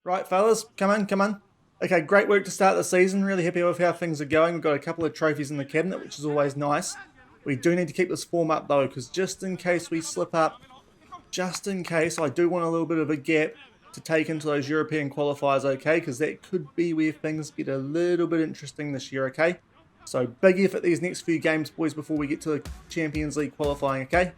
Right, fellas, come on, come on. Okay, great work to start the season. Really happy with how things are going. We've got a couple of trophies in the cabinet, which is always nice. We do need to keep this form up, though, because just in case we slip up, just in case, I do want a little bit of a gap to take into those European qualifiers, okay? Because that could be where things get a little bit interesting this year, okay? So big effort these next few games, boys, before we get to the Champions League qualifying, okay?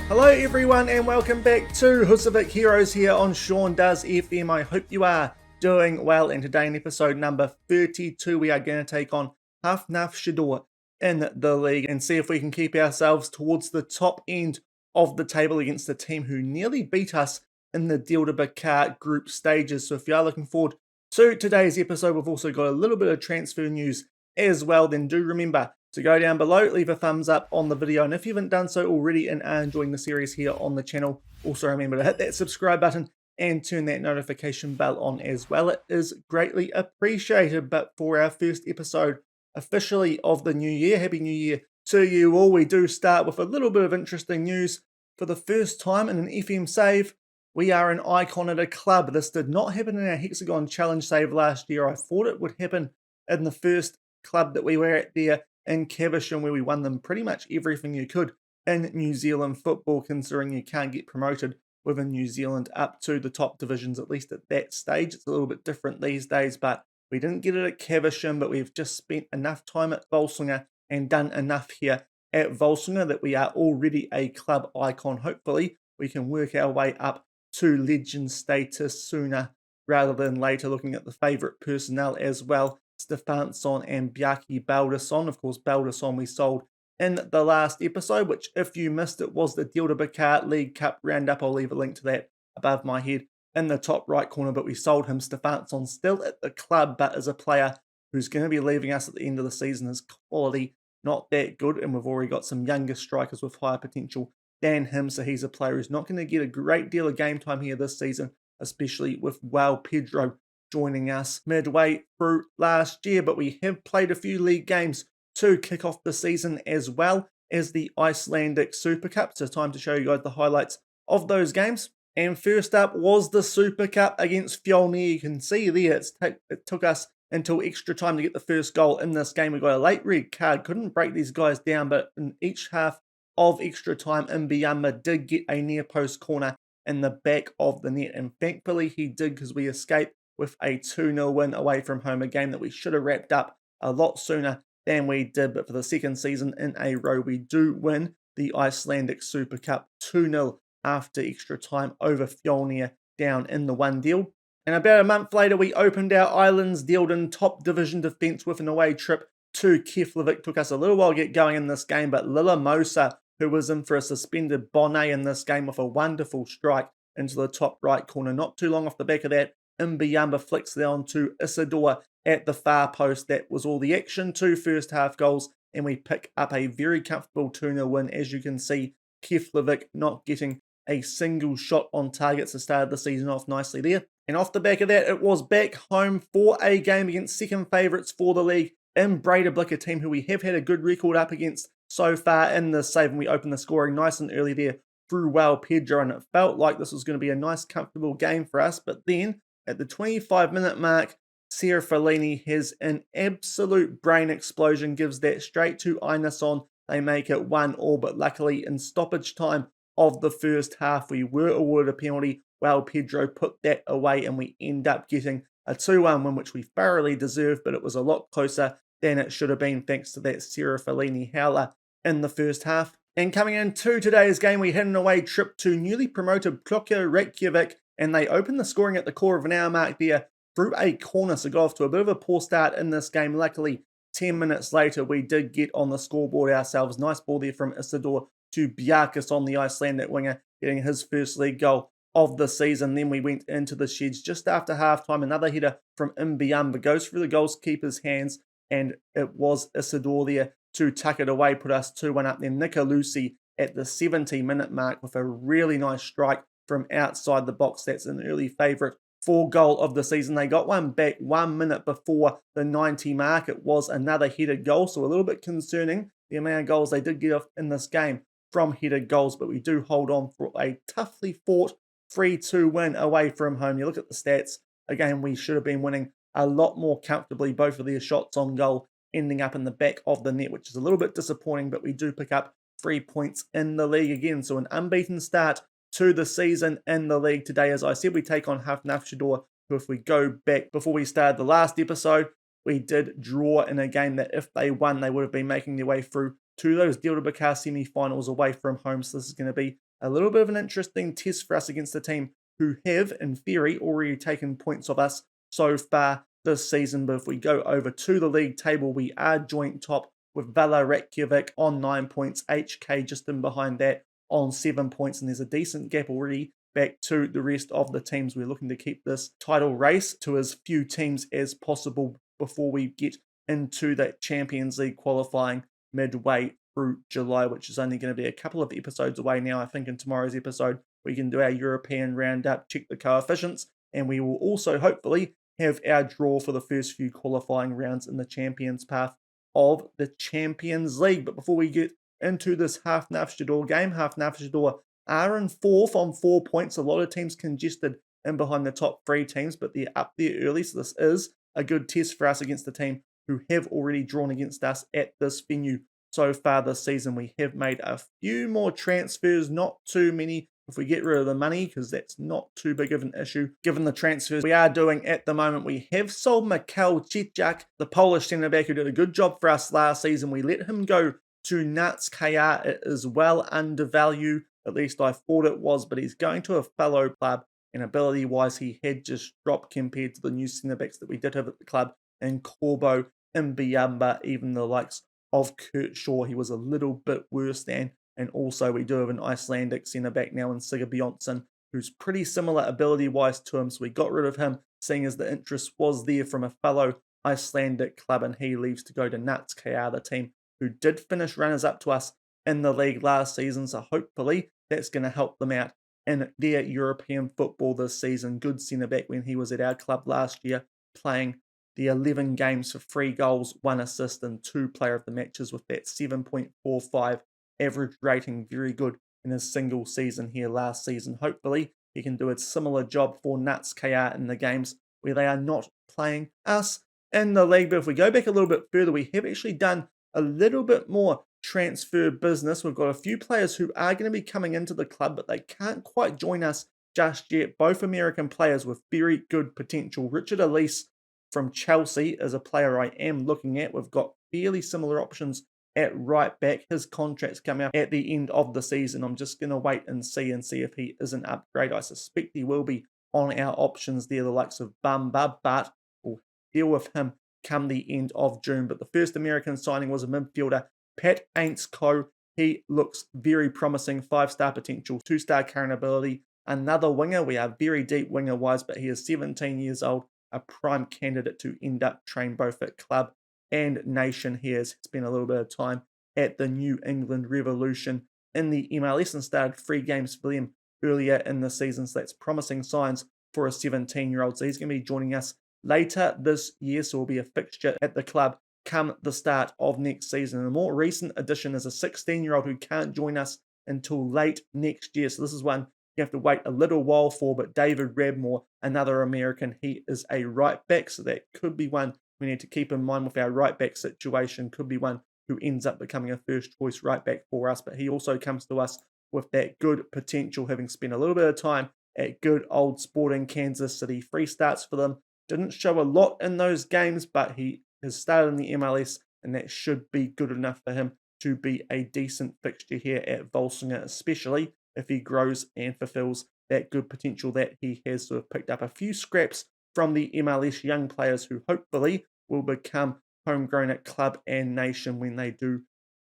Hello everyone and welcome back to Husavik Heroes here on Shaun Does FM. I hope you are doing well, and today in episode number 32 we are going to take on Hafnarfjarðar in the league and see if we can keep ourselves towards the top end of the table against a team who nearly beat us in the Deildabikar group stages. So if you are looking forward to today's episode, we've also got a little bit of transfer news as well. Then do remember to go down below, leave a thumbs up on the video, and if you haven't done so already and are enjoying the series here on the channel, also remember to hit that subscribe button and turn that notification bell on as well. It is greatly appreciated. But for our first episode officially of the new year, Happy New Year to you all, we do start with a little bit of interesting news. For the first time in an FM save, we are an icon at a club. This did not happen in our Hexagon Challenge save last year. I thought it would happen in the first club that we were at there in Caversham, where we won them pretty much everything you could in New Zealand football, considering you can't get promoted within New Zealand up to the top divisions, at least at that stage. It's a little bit different these days, but we didn't get it at Caversham, but we've just spent enough time at Völsungur and done enough here at Völsungur that we are already a club icon. Hopefully, we can work our way up to legend status sooner rather than later, looking at the favourite personnel as well. Stefansson and Bjarki Baldursson. Of course, Baldursson we sold in the last episode, which if you missed it was the Deildabikar League Cup roundup. I'll leave a link to that above my head in the top right corner, but we sold him. Stefansson still at the club, but as a player who's going to be leaving us at the end of the season. His quality not that good, and we've already got some younger strikers with higher potential than him, so he's a player who's not going to get a great deal of game time here this season, especially with Pedro joining us midway through last year. But we have played a few league games to kick off the season, as well as the Icelandic Super Cup. So time to show you guys the highlights of those games. And first up was the Super Cup against Fjolnir. You can see there it took us until extra time to get the first goal in this game. We got a late red card, couldn't break these guys down, but in each half of extra time, Mbiyamba did get a near post corner in the back of the net, and thankfully he did, because we escaped with a 2-0 win away from home, a game that we should have wrapped up a lot sooner than we did. But for the second season in a row, we do win the Icelandic Super Cup 2-0 after extra time over Fjolnir down in the one deal. And about a month later, we opened our Islandsdeildin Top Division defence with an away trip to Keflavik. Took us a little while to get going in this game, but Lila Mosa, who was in for a suspended Bonnet in this game, with a wonderful strike into the top right corner. Not too long off the back of that, Mbiyamba flicks it on to Isidore at the far post. That was all the action. 2 first half goals, and we pick up a very comfortable 2-0 win. As you can see, Keflavik not getting a single shot on target, so started the season off nicely there. And off the back of that, it was back home for a game against second favourites for the league in Breidablik, a team who we have had a good record up against so far in this save. And we opened the scoring nice and early there through Pedro, and it felt like this was going to be a nice, comfortable game for us. But then at the 25-minute mark, Sierra Fellini has an absolute brain explosion, gives that straight to Einarsson. They make it 1-1, but luckily in stoppage time of the first half, we were awarded a penalty. Pedro put that away, and we end up getting a 2-1 win, which we thoroughly deserved, but it was a lot closer than it should have been, thanks to that Sierra Fellini howler in the first half. And coming into today's game, we had an away trip to newly promoted Plockio Reykjavik, and they opened the scoring at the quarter of an hour mark there through a corner, so got off to a bit of a poor start in this game. Luckily, 10 minutes later, we did get on the scoreboard ourselves. Nice ball there from Isidore to Bjarkis on the Icelandic winger, getting his first league goal of the season. Then we went into the sheds just after halftime. Another header from Mbiyamba goes through the goalkeeper's hands, and it was Isidore there to tuck it away, put us 2-1 up. Then Nicolucci at the 70-minute mark with a really nice strike from outside the box. That's an early favourite for goal of the season. They got one back 1 minute before the 90 mark. It was another headed goal, so a little bit concerning the amount of goals they did get off in this game from headed goals, but we do hold on for a toughly fought 3-2 win away from home. You look at the stats, again, we should have been winning a lot more comfortably. Both of their shots on goal ending up in the back of the net, which is a little bit disappointing, but we do pick up 3 points in the league again. So an unbeaten start to the season in the league today. As I said, we take on Hafnarfjarðar, who, if we go back before we started the last episode, we did draw in a game that if they won, they would have been making their way through to those Deildabikar semi-finals away from home. So this is going to be a little bit of an interesting test for us against a team who have, in theory, already taken points of us so far this season. But if we go over to the league table, we are joint top with Vala Reykjavik on 9 points, HK just in behind that on 7 points, and there's a decent gap already back to the rest of the teams. We're looking to keep this title race to as few teams as possible before we get into that Champions League qualifying midway through July, which is only going to be a couple of episodes away now. I think in tomorrow's episode, we can do our European roundup, check the coefficients, and we will also hopefully have our draw for the first few qualifying rounds in the Champions path of the Champions League. But before we get into this Hafnarfjarðar game, Hafnarfjarðar are in fourth on 4 points. A lot of teams congested in behind the top 3 teams, but they're up there early, so this is a good test for us against the team who have already drawn against us at this venue so far this season. We have made a few more transfers, not too many if we get rid of the money, because that's not too big of an issue given the transfers we are doing at the moment. We have sold Mikel Cicak, the Polish centre-back who did a good job for us last season. We let him go to Nats.kr. It is well undervalued, at least I thought it was, but he's going to a fellow club, and ability-wise, he had just dropped compared to the new centre-backs that we did have at the club, and Corbo, Mbiyamba, even the likes of Kurt Shaw, he was a little bit worse than. And also we do have an Icelandic centre-back now in Sigurd Bjornsson, who's pretty similar ability-wise to him, so we got rid of him, seeing as the interest was there from a fellow Icelandic club, and he leaves to go to Nats.kr, the team who did finish runners-up to us in the league last season, so hopefully that's going to help them out in their European football this season. Good centre-back when he was at our club last year, playing the 11 games for 3 goals, 1 assist, and 2 player of the matches with that 7.45 average rating. Very good in his single season here last season. Hopefully he can do a similar job for Nats.kr in the games where they are not playing us in the league. But if we go back a little bit further, we have actually done a little bit more transfer business. We've got a few players who are going to be coming into the club, but they can't quite join us just yet. Both American players with very good potential. Richard Elise from Chelsea is a player I am looking at. We've got fairly similar options at right back. His contract's coming up at the end of the season. I'm just going to wait and see if he is an upgrade. I suspect he will be on our options there, the likes of Bamba, but we'll deal with him come the end of June. But the first American signing was a midfielder, Pat Ainsko. He looks very promising, 5-star potential, 2-star current ability. Another winger. We are very deep winger-wise, but he is 17 years old, a prime candidate to end up train both at club and nation. He has spent a little bit of time at the New England Revolution in the MLS and started 3 games for them earlier in the season, so that's promising signs for a 17-year-old. So he's going to be joining us later this year, so will be a fixture at the club come the start of next season. And a more recent addition is a 16-year-old who can't join us until late next year, so this is one you have to wait a little while for, but David Radmore, another American, he is a right back, so that could be one we need to keep in mind with our right back situation. Could be one who ends up becoming a first choice right back for us, but he also comes to us with that good potential, having spent a little bit of time at good old Sporting Kansas City. 3 starts for them. Didn't show a lot in those games, but he has started in the MLS, and that should be good enough for him to be a decent fixture here at Völsungur, especially if he grows and fulfills that good potential that he has. So have picked up a few scraps from the MLS young players who hopefully will become homegrown at club and nation when they do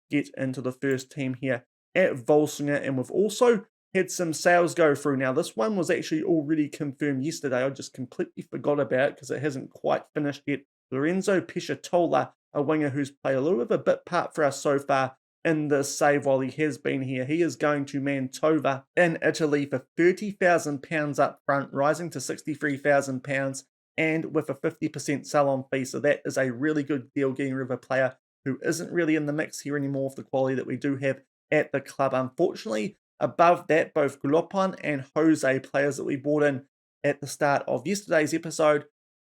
get into the first team here at Völsungur. And we've also had some sales go through. Now, this one was actually already confirmed yesterday. I just completely forgot about it because it hasn't quite finished yet. Lorenzo Pescatola, a winger who's played a little bit of a bit part for us so far in this save while he has been here. He is going to Mantova in Italy for £30,000 up front, rising to £63,000, and with a 50% sell-on fee. So that is a really good deal, getting rid of a player who isn't really in the mix here anymore with the quality that we do have at the club. Unfortunately, above that, both Glopan and Jose, players that we bought in at the start of yesterday's episode,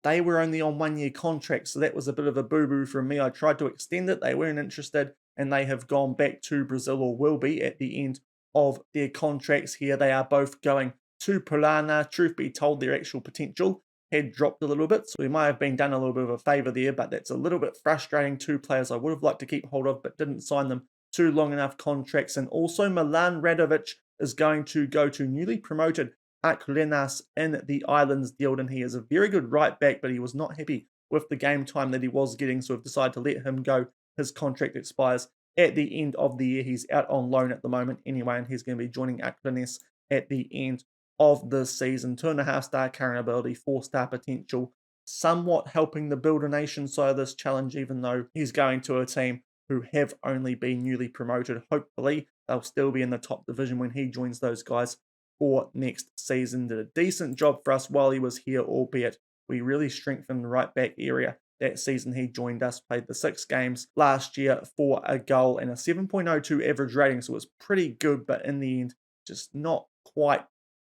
they were only on one-year contracts, so that was a bit of a boo-boo from me. I tried to extend it, they weren't interested, and they have gone back to Brazil, or will be at the end of their contracts here. They are both going to Polana. Truth be told, their actual potential had dropped a little bit, so we might have been done a little bit of a favour there, but that's a little bit frustrating. Two players I would have liked to keep hold of, but didn't sign them to long enough contracts. And also Milan Radovic is going to go to newly promoted Aklenas in the Islandsdeildin. He is a very good right back, but he was not happy with the game time that he was getting, so we've decided to let him go. His contract expires at the end of the year. He's out on loan at the moment anyway, and he's going to be joining Aklenas at the end of the season. 2.5-star current ability, 4-star potential, somewhat helping the Builder Nation side of this challenge, even though he's going to a team who have only been newly promoted. Hopefully, they'll still be in the top division when he joins those guys for next season. Did a decent job for us while he was here, albeit we really strengthened the right back area that season he joined us. Played the 6 games last year for a goal and a 7.02 average rating, so it was pretty good, but in the end, just not quite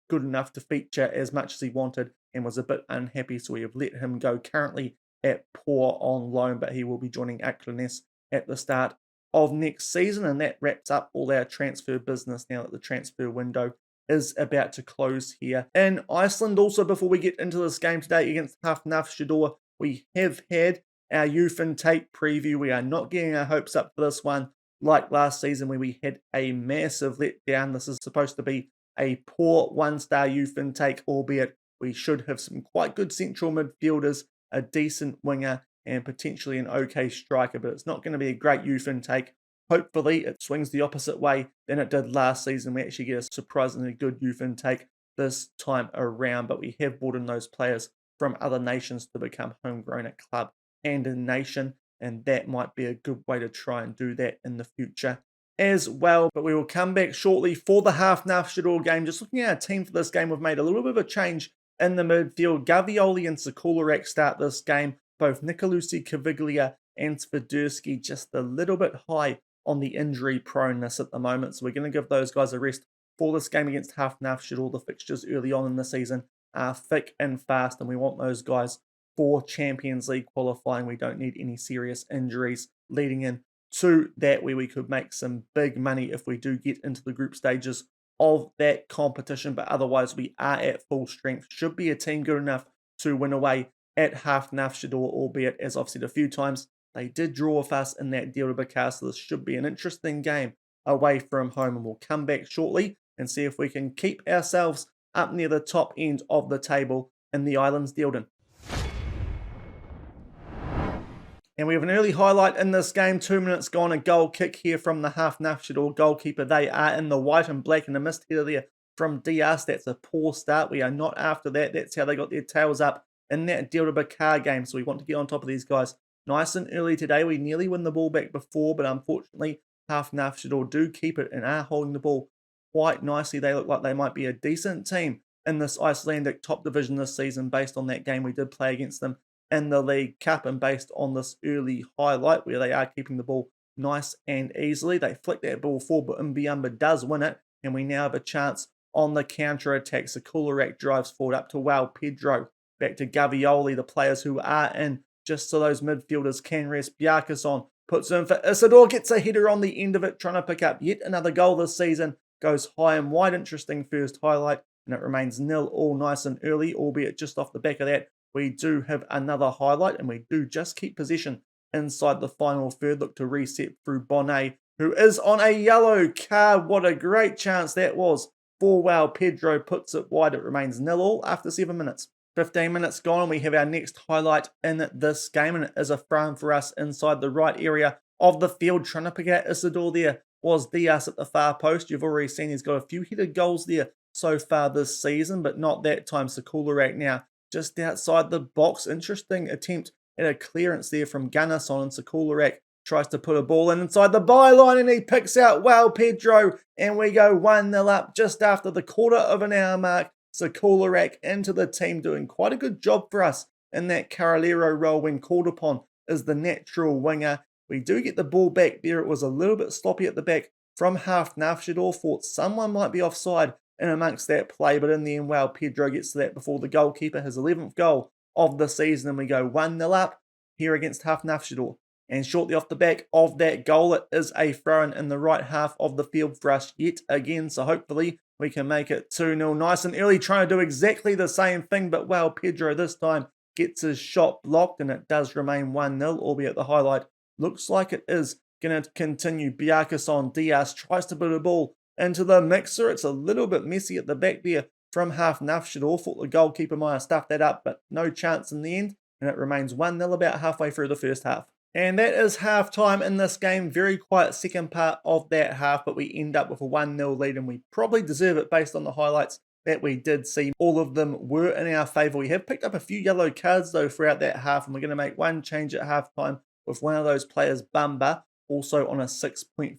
good enough to feature as much as he wanted, and was a bit unhappy, so we have let him go. Currently at Poor on loan, but he will be joining Aklenas at the start of next season, and that wraps up all our transfer business now that the transfer window is about to close here in Iceland. Also, before we get into this game today against Hafnarfjarðar, we have had our youth intake preview. We are not getting our hopes up for this one like last season where we had a massive letdown. This is supposed to be a poor 1-star youth intake, albeit we should have some quite good central midfielders, a decent winger, and potentially an okay striker, but it's not going to be a great youth intake. Hopefully it swings the opposite way than it did last season. We actually get a surprisingly good youth intake this time around, but we have brought in those players from other nations to become homegrown at club and in nation, and that might be a good way to try and do that in the future as well. But we will come back shortly for the Hafnarfjarðar game. Just looking at our team for this game, we've made a little bit of a change in the midfield. Gavioli and Sakularak start this game. Both Nicolusi, Caviglia and Sviderski just a little bit high on the injury proneness at the moment, so we're going to give those guys a rest for this game against Hafnarfjarðar. The fixtures early on in the season are thick and fast, and we want those guys for Champions League qualifying. We don't need any serious injuries leading in to that, where we could make some big money if we do get into the group stages of that competition. But otherwise, we are at full strength. Should be a team good enough to win away at Hafnarfjarðar, albeit, as I've said a few times, they did draw with us in that deal to Bakar, so this should be an interesting game away from home, and we'll come back shortly and see if we can keep ourselves up near the top end of the table in the Islandsdeildin. And we have an early highlight in this game. 2 minutes gone, a goal kick here from the Hafnarfjarðar goalkeeper. They are in the white and black, and a missed header there from Diaz. That's a poor start. We are not after that. That's how they got their tails up in that deal to Bakar game, so we want to get on top of these guys nice and early today. We nearly win the ball back before, but unfortunately Hafnarfjarðar do keep it and are holding the ball quite nicely. They look like they might be a decent team in this Icelandic Top Division this season, based on that game we did play against them in the League Cup, and based on this early highlight where they are keeping the ball nice and easily. They flick that ball forward, but Mbiamba does win it, and we now have a chance on the counter-attack. Sakularak drives forward up to Pedro, back to Gavioli, the players who are in, just so those midfielders can rest. Bjarkason puts in for Isidore, gets a header on the end of it, trying to pick up yet another goal this season. Goes high and wide. Interesting first highlight, and it remains 0-0 nice and early, albeit just off the back of that, we do have another highlight, and we do just keep possession inside the final third. Look to reset through Bonnet, who is on a yellow card. What a great chance that was for Pedro puts it wide. It remains 0-0 after 7 minutes. 15 minutes gone, and we have our next highlight in this game, and it is a throw for us inside the right area of the field. Trying to pick out Isidore there was Diaz at the far post. You've already seen he's got a few headed goals there so far this season, but not that time. Sakularak now just outside the box. Interesting attempt at a clearance there from Gunnarsson, and Sakularak tries to put a ball in inside the byline and he picks out Pedro, and we go 1-0 up just after the quarter of an hour mark. Sakularak into the team, doing quite a good job for us in that Carolero role when called upon as the natural winger. We do get the ball back there. It was a little bit sloppy at the back from Hafnarfjarðar. Thought someone might be offside in amongst that play, but in the end, Pedro gets to that before the goalkeeper, his 11th goal of the season, and we go 1-0 up here against Hafnarfjarðar. And shortly off the back of that goal, it is a throw-in in the right half of the field for us yet again, so hopefully we can make it 2-0 nice and early, trying to do exactly the same thing, but Pedro this time gets his shot blocked, and it does remain 1-0, albeit the highlight looks like it is going to continue. Bjarkason Diaz tries to put a ball into the mixer. It's a little bit messy at the back there from Hafnarfjarðar. Thought the goalkeeper might have stuffed that up, but no chance in the end, and it remains 1-0 about halfway through the first half. And that is half-time in this game. Very quiet second part of that half, but we end up with a 1-0 lead, and we probably deserve it based on the highlights that we did see. All of them were in our favour. We have picked up a few yellow cards, though, throughout that half, and we're going to make one change at half-time with one of those players, Bamba, also on a 6.4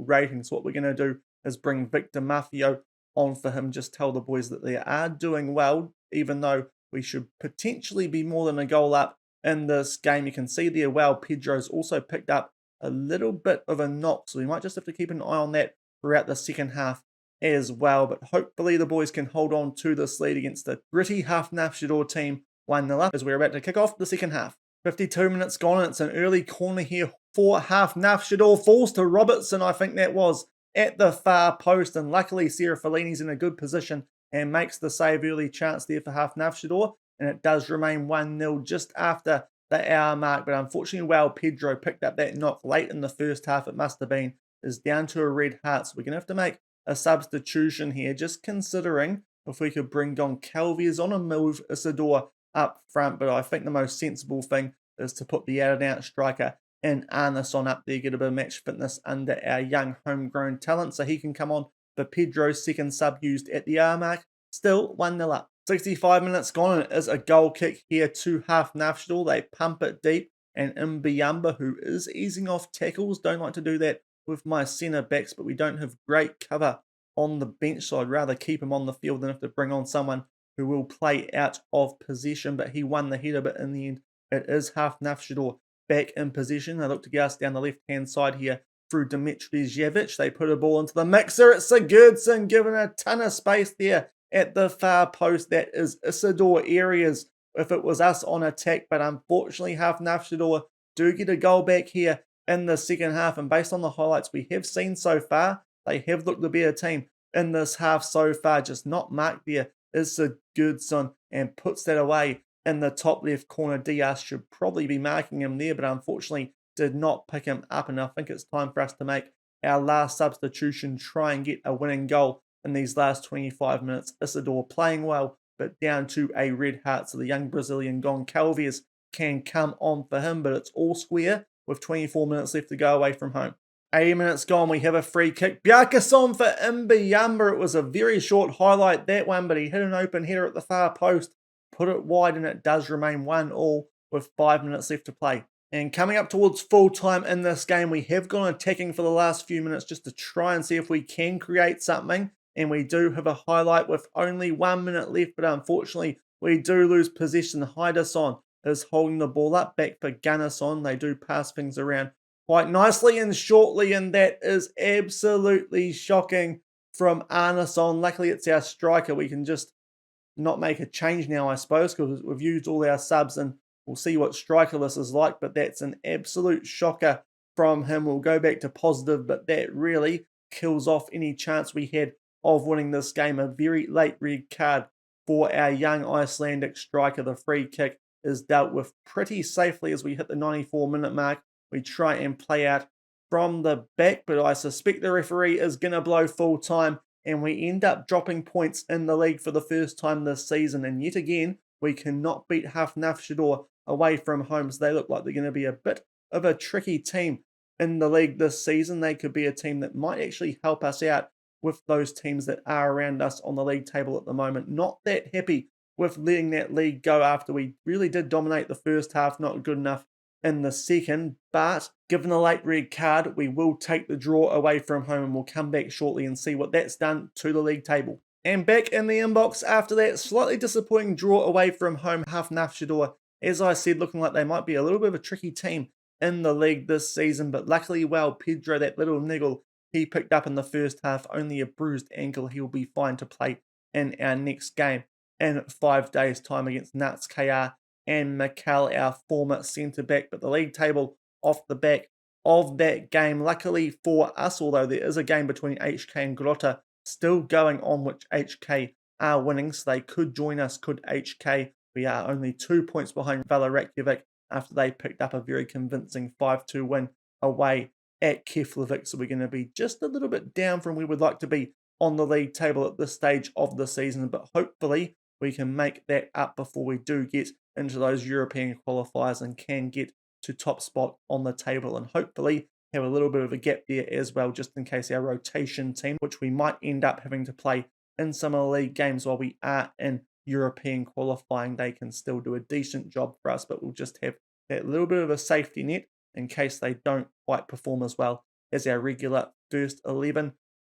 rating. So what we're going to do is bring Victor Mafio on for him. Just tell the boys that they are doing well, even though we should potentially be more than a goal up in this game. You can see there, Pedro's also picked up a little bit of a knock, so we might just have to keep an eye on that throughout the second half as well. But hopefully the boys can hold on to this lead against the gritty Hafnarfjarðar team 1-0 up as we're about to kick off the second half. 52 minutes gone, and it's an early corner here for Hafnarfjarðar. Falls to Robertson, I think that was, at the far post, and luckily Sarah Fellini's in a good position and makes the save early. Chance there for Hafnarfjarðar, and it does remain 1-0 just after the hour mark. But unfortunately, Pedro picked up that knock late in the first half, it must have been, is down to a red heart. So we're going to have to make a substitution here, just considering if we could bring Goncalves on a move Isidore up front. But I think the most sensible thing is to put the out-and-out striker in Arneson up there, get a bit of match fitness under our young homegrown talent, so he can come on for Pedro's second sub used at the hour mark. Still 1-0 up. 65 minutes gone, and it is a goal kick here to Hafnarfjarðar. They pump it deep, and Mbiyamba, who is easing off tackles, don't like to do that with my centre backs, but we don't have great cover on the bench, so I'd rather keep him on the field than have to bring on someone who will play out of possession. But he won the header, but in the end, it is Hafnarfjarðar back in possession. They look to get us down the left-hand side here through Dimitri Zjevic. They put a ball into the mixer. It's Sigurdsson given a ton of space there at the far post. That is Isidore areas if it was us on attack, but unfortunately Hafnarfjarðar do get a goal back here in the second half, and based on the highlights we have seen so far, they have looked the better team in this half so far. Just not marked there is Sigurdsson, and puts that away in the top left corner. Diaz should probably be marking him there, but unfortunately did not pick him up, and I think it's time for us to make our last substitution, try and get a winning goal in these last 25 minutes. Isidore playing well, but down to a red heart, so the young Brazilian Goncalves can come on for him, but it's all square with 24 minutes left to go away from home. 80 minutes gone, we have a free kick. Bjarkason for Mbiyamba. It was a very short highlight, that one, but he hit an open header at the far post, put it wide, and it does remain 1-1 with 5 minutes left to play. And coming up towards full time in this game, we have gone attacking for the last few minutes just to try and see if we can create something. And we do have a highlight with only 1 minute left, but unfortunately we do lose possession. Heiderson is holding the ball up, back for Gunnarsson. They do pass things around quite nicely and shortly, and that is absolutely shocking from Arneson. Luckily it's our striker. We can just not make a change now, I suppose, because we've used all our subs, and we'll see what striker this is like, but that's an absolute shocker from him. We'll go back to positive, but that really kills off any chance we had of winning this game. A very late red card for our young Icelandic striker. The free kick is dealt with pretty safely as we hit the 94-minute mark. We try and play out from the back, but I suspect the referee is going to blow full time, and we end up dropping points in the league for the first time this season. And yet again, we cannot beat Hafnarfjarðar away from home, so they look like they're going to be a bit of a tricky team in the league this season. They could be a team that might actually help us out with those teams that are around us on the league table at the moment. Not that happy with letting that league go after we really did dominate the first half. Not good enough in the second, but given the late red card, we will take the draw away from home and we'll come back shortly and see what that's done to the league table. And back in the inbox after that slightly disappointing draw away from home Hafnarfjarðar. As I said, looking like they might be a little bit of a tricky team in the league this season, but luckily, Pedro, that little niggle he picked up in the first half, only a bruised ankle, he'll be fine to play in our next game in 5 days' time against Nats KR and Mikkel, our former centre-back. But the league table off the back of that game, luckily for us, although there is a game between HK and Grotta still going on, which HK are winning, so they could join us, could HK. We are only 2 points behind Reykjavik after they picked up a very convincing 5-2 win away at Keflavik, so we're going to be just a little bit down from where we'd like to be on the league table at this stage of the season, but hopefully we can make that up before we do get into those European qualifiers and can get to top spot on the table, and hopefully have a little bit of a gap there as well, just in case our rotation team, which we might end up having to play in some of the league games while we are in European qualifying, they can still do a decent job for us, but we'll just have that little bit of a safety net in case they don't quite perform as well as our regular first 11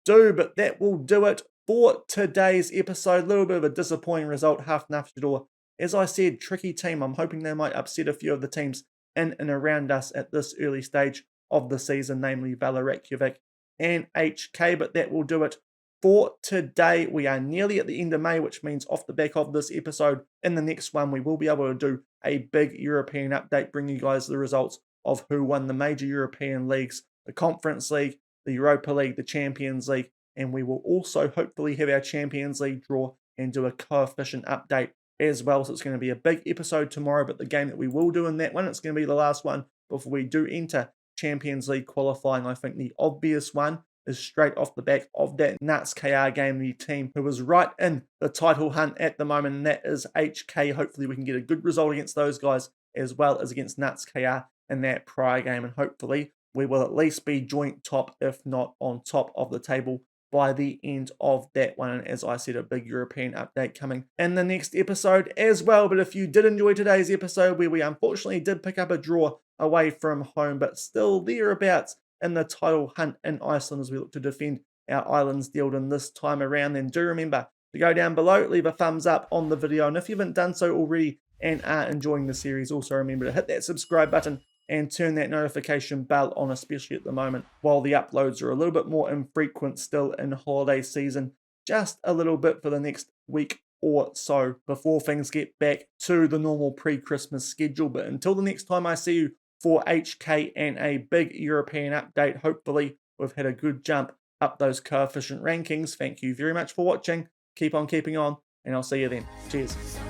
do. But that will do it for today's episode. A little bit of a disappointing result, Hafnarfjarðar. As I said, tricky team. I'm hoping they might upset a few of the teams in and around us at this early stage of the season, namely Reykjavik and HK, but that will do it for today. We are nearly at the end of May, which means off the back of this episode, in the next one, we will be able to do a big European update, bring you guys the results of who won the major European leagues, the Conference League, the Europa League, the Champions League, and we will also hopefully have our Champions League draw and do a coefficient update as well. So it's going to be a big episode tomorrow, but the game that we will do in that one, it's going to be the last one before we do enter Champions League qualifying. I think the obvious one is straight off the back of that Nats KR game, the team who was right in the title hunt at the moment, and that is HK. Hopefully we can get a good result against those guys as well as against Nats KR in that prior game, and hopefully we will at least be joint top, if not on top of the table by the end of that one. And as I said, a big European update coming in the next episode as well. But if you did enjoy today's episode, where we unfortunately did pick up a draw away from home, but still thereabouts in the title hunt in Iceland as we look to defend our Islandsdeildin this time around, then do remember to go down below, leave a thumbs up on the video, and if you haven't done so already and are enjoying the series, also remember to hit that subscribe button and turn that notification bell on, especially at the moment while the uploads are a little bit more infrequent still in holiday season, just a little bit for the next week or so before things get back to the normal pre-Christmas schedule. But until the next time I see you for HK and a big European update, hopefully we've had a good jump up those coefficient rankings. Thank you very much for watching. Keep on keeping on, and I'll see you then. Cheers.